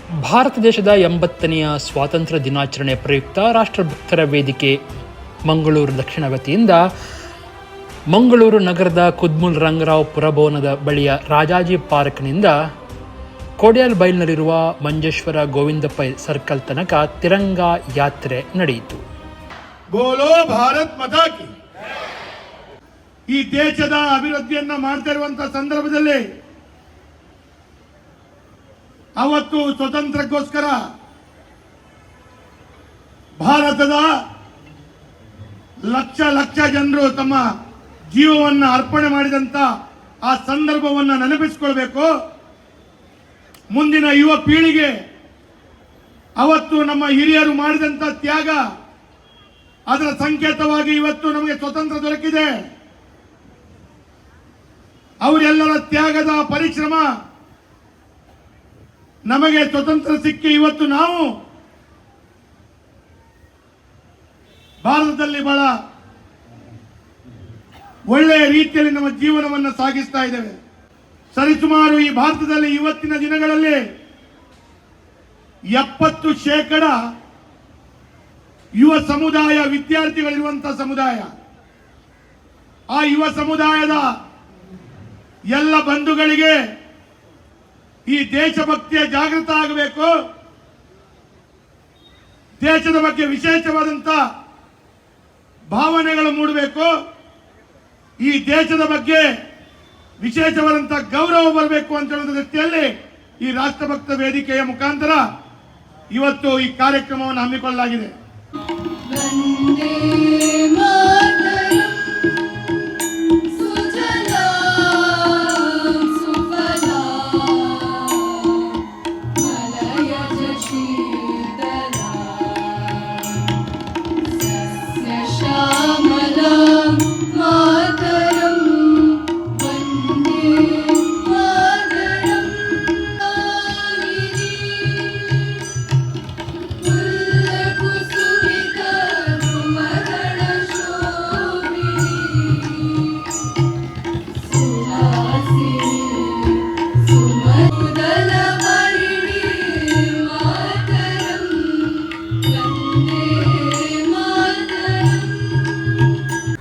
ಭಾರತ ದೇಶದ 80ನೆಯ ಸ್ವಾತಂತ್ರ್ಯ ದಿನಾಚರಣೆ ಪ್ರಯುಕ್ತ ರಾಷ್ಟ್ರಭಕ್ತರ ವೇದಿಕೆ ಮಂಗಳೂರು ದಕ್ಷಿಣ ವತಿಯಿಂದ ಮಂಗಳೂರು ನಗರದ ಕುದ್ಮುಲ್ ರಂಗರಾವ್ ಪುರಭವನದ ಬಳಿಯ ರಾಜಾಜಿ ಪಾರ್ಕ್ನಿಂದ ಕೋಡಿಯಾಲ್ ಬೈಲ್ನಲ್ಲಿರುವ ಮಂಜೇಶ್ವರ ಗೋವಿಂದ ಪೈ ಸರ್ಕಲ್ ತನಕ ತಿರಂಗಾ ಯಾತ್ರೆ ನಡೆಯಿತು. ಬೋಲೋ ಭಾರತ್ ಮಾತಾ ಕಿ. ಈ ದೇಶದ ಅಭಿವೃದ್ಧಿಯನ್ನ ಮಾಡ್ತಾ ಇರುವಂತಹ ಸಂದರ್ಭದಲ್ಲಿ ಅವತ್ತು ಸ್ವತಂತ್ರಕ್ಕೋಸ್ಕರ ಭಾರತದ ಲಕ್ಷ ಲಕ್ಷ ಜನರು ತಮ್ಮ ಜೀವವನ್ನು ಅರ್ಪಣೆ ಮಾಡಿದಂತ ಆ ಸಂದರ್ಭವನ್ನು ನೆನಪಿಸಿಕೊಳ್ಬೇಕು. ಮುಂದಿನ ಯುವ ಪೀಳಿಗೆ ಅವತ್ತು ನಮ್ಮ ಹಿರಿಯರು ಮಾಡಿದಂತ ತ್ಯಾಗ, ಅದರ ಸಂಕೇತವಾಗಿ ಇವತ್ತು ನಮಗೆ ಸ್ವತಂತ್ರ ದೊರಕಿದೆ. ಅವರೆಲ್ಲರ ತ್ಯಾಗದ ಪರಿಶ್ರಮ ನಮಗೆ ಸ್ವತಂತ್ರ ಸಿಕ್ಕಿ ಇವತ್ತು ನಾವು ಭಾರತದಲ್ಲಿ ಬಹಳ ಒಳ್ಳೆಯ ರೀತಿಯಲ್ಲಿ ನಮ್ಮ ಜೀವನವನ್ನು ಸಾಗಿಸ್ತಾ ಇದ್ದೇವೆ. ಸರಿಸುಮಾರು ಈ ಭಾರತದಲ್ಲಿ ಇವತ್ತಿನ ದಿನಗಳಲ್ಲಿ 70% ಯುವ ಸಮುದಾಯ, ವಿದ್ಯಾರ್ಥಿಗಳಿರುವಂತಹ ಸಮುದಾಯ. ಆ ಯುವ ಸಮುದಾಯದ ಎಲ್ಲ ಬಂಧುಗಳಿಗೆ ಈ ದೇಶಭಕ್ತಿಯ ಜಾಗೃತ ಆಗಬೇಕು. ದೇಶದ ಬಗ್ಗೆ ವಿಶೇಷವಾದಂತ ಭಾವನೆಗಳು ಮೂಡಬೇಕು. ಈ ದೇಶದ ಬಗ್ಗೆ ವಿಶೇಷವಾದಂತಹ ಗೌರವ ಬರಬೇಕು ಅಂತ ಹೇಳುವ ದೃಷ್ಟಿಯಲ್ಲಿ ಈ ರಾಷ್ಟ್ರಭಕ್ತ ವೇದಿಕೆಯ ಮುಖಾಂತರ ಇವತ್ತು ಈ ಕಾರ್ಯಕ್ರಮವನ್ನು ಹಮ್ಮಿಕೊಳ್ಳಲಾಗಿದೆ.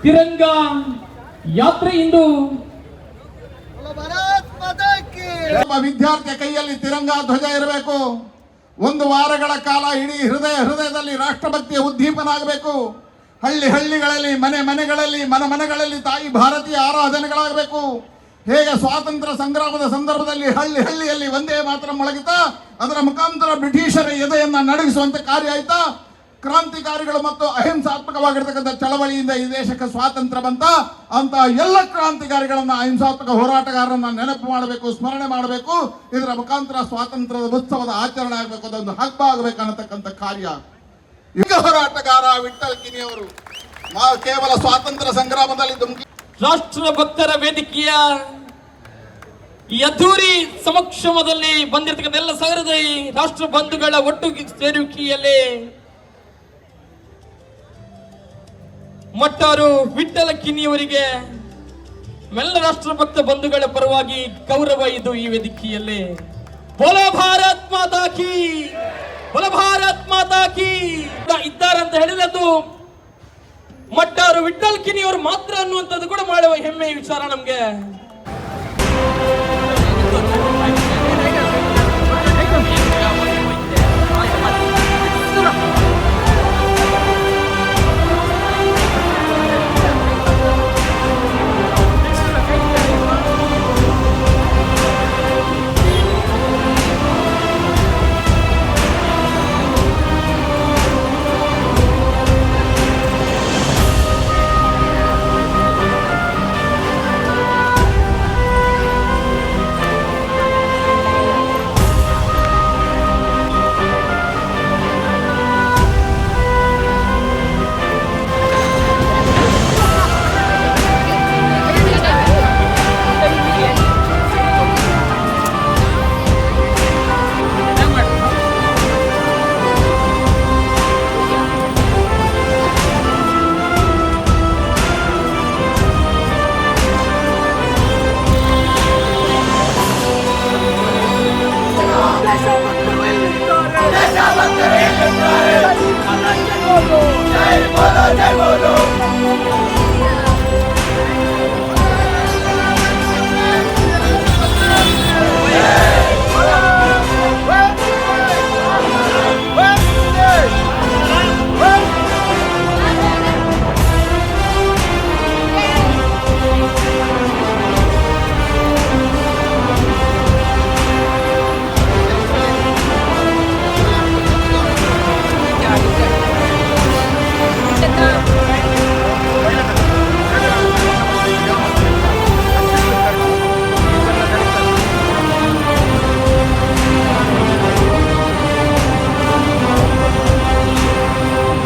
ತಿರಂಗ ಯಾತ್ರೆ ಇಂದು ವಿದ್ಯಾರ್ಥಿಯ ಕೈಯಲ್ಲಿ ತಿರಂಗ ಧ್ವಜ ಇರಬೇಕು. 1 ವಾರಗಳ ಕಾಲ ಇಡೀ ಹೃದಯದಲ್ಲಿ ರಾಷ್ಟ್ರಭಕ್ತಿಯ ಉದ್ದೀಪನ ಆಗಬೇಕು. ಹಳ್ಳಿಗಳಲ್ಲಿ, ಮನೆಗಳಲ್ಲಿ, ಮನೆಗಳಲ್ಲಿ ತಾಯಿ ಭಾರತೀಯ ಆರಾಧನೆಗಳಾಗಬೇಕು. ಹೇಗೆ ಸ್ವಾತಂತ್ರ್ಯ ಸಂಗ್ರಾಮದ ಸಂದರ್ಭದಲ್ಲಿ ಹಳ್ಳಿಯಲ್ಲಿ ಒಂದೇ ಮಾತ್ರ ಮೊಳಗಿತ, ಅದರ ಮುಖಾಂತರ ಬ್ರಿಟಿಷರ ಎದೆಯನ್ನ ನಡಗಿಸುವಂತ ಕಾರ್ಯ ಆಯ್ತಾ. ಕ್ರಾಂತಿಕಾರಿಗಳು ಮತ್ತು ಅಹಿಂಸಾತ್ಮಕವಾಗಿರ್ತಕ್ಕಂಥ ಚಳವಳಿಯಿಂದ ಈ ದೇಶಕ್ಕೆ ಸ್ವಾತಂತ್ರ್ಯ ಬಂತ. ಅಂತ ಎಲ್ಲ ಕ್ರಾಂತಿಕಾರಿಗಳನ್ನ, ಅಹಿಂಸಾತ್ಮಕ ಹೋರಾಟಗಾರರನ್ನ ನೆನಪು ಮಾಡಬೇಕು, ಸ್ಮರಣೆ ಮಾಡಬೇಕು. ಇದರ ಮುಖಾಂತರ ಸ್ವಾತಂತ್ರ್ಯದ ಉತ್ಸವದ ಆಚರಣೆ ಆಗಬೇಕು, ಅದೊಂದು ಹಬ್ಬ ಆಗಬೇಕು ಅನ್ನತಕ್ಕಂಥ ಕಾರ್ಯ. ಯುಗ ಹೋರಾಟಗಾರ ವಿಠ್ಠಲ್ ಕಿನಿಯವರು ಕೇವಲ ಸ್ವಾತಂತ್ರ್ಯ ಸಂಗ್ರಾಮದಲ್ಲಿ ರಾಷ್ಟ್ರ ಭಕ್ತರ ವೇದಿಕೆಯ ಈ ಅದ್ದೂರಿ ಸಮಕ್ಷಮದಲ್ಲಿ ಬಂದಿರತಕ್ಕಂಥ ಎಲ್ಲ ಸಹೃದಯ ರಾಷ್ಟ್ರ ಬಂಧುಗಳ ಒಟ್ಟು ಸೇರುವಿಕೆಯಲ್ಲಿ ಮಟ್ಟಾರು ವಿಠ್ಠಲ ಕಿನಿಯವರಿಗೆ ಎಲ್ಲ ರಾಷ್ಟ್ರಭಕ್ತ ಬಂಧುಗಳ ಪರವಾಗಿ ಗೌರವ ಇದು ಈ ವೇದಿಕೆಯಲ್ಲಿ. ಬೋಲೋ ಭಾರತ್ ಮಾತಾ ಕಿ, ಬೋಲೋ ಭಾರತ್ ಮಾತಾ ಕಿ ಇದ್ದಾರೆ ಅಂತ ಹೇಳಿದ್ದು ಮಟ್ಟಾರು ವಿಠ್ಠಲ ಕಿನಿಯವರು ಮಾತ್ರ ಅನ್ನುವಂಥದ್ದು ಕೂಡ ಮಾಡುವ ಹೆಮ್ಮೆಯ ವಿಚಾರ ನಮ್ಗೆ. बोलो जय बोलो